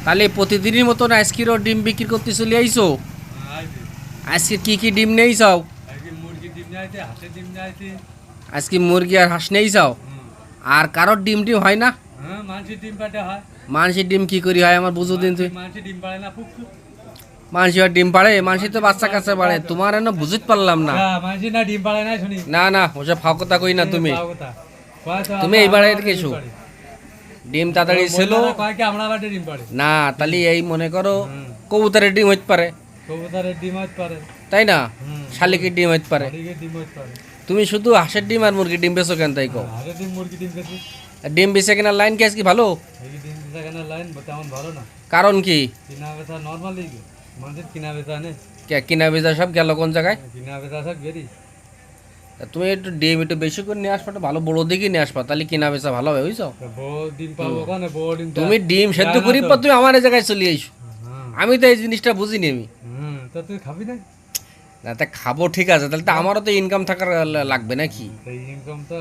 তাহলে প্রতিদিনের মতন আজকেরও ডিম বিক্রি করতে চলে আইসো? আজকে কি কি ডিম নেই চাও? আজকে মুরগি আর হাঁস নেই চাও? আর কারোর ডিম টিম হয় না? মানুষের ডিম কি করি হয় আমার বুঝো দিন তুই। মানুষ আর ডিম পাড়ে? মানুষ তো বাচ্চা কাচ্চা পাড়ে, তোমার এনে বুঝতে পারলাম না। না না ওসব ফাও কথা কই না। তুমি তুমি এইবার এসো, ডিম তাড়াতাড়ি ছিল না। তাহলে এই মনে করো কবুতরের ডিম হইতে পারে, তাই না? শালিকের ডিম হইতে পারে। তুমি শুধু হাঁসের ডিম আর মুরগির ডিম বেচো কেন তাই কও? ডিম বেচে কেনার লাইন কি আজকে ভালো? কারণ কি? কিনা বেচা সব গেল কোন জায়গায়? তুমি একটু ডিম একটু বেশি করে নিয়ে আসবা, ভালো বড় দিকে নিয়ে আসবা, তাহলে কিনা বেচা ভালো হবে বুঝছো। তুমি ডিম সেদ্ধ করি তুমি আমার এই জায়গায় চলে আইসো। আমি তো এই জিনিসটা বুঝিনি। আমি তুই খাবি না? না তা খাবো ঠিক আছে, তাহলে তো আমারও তো ইনকাম থাকার লাগবে নাকি? ইনকাম তো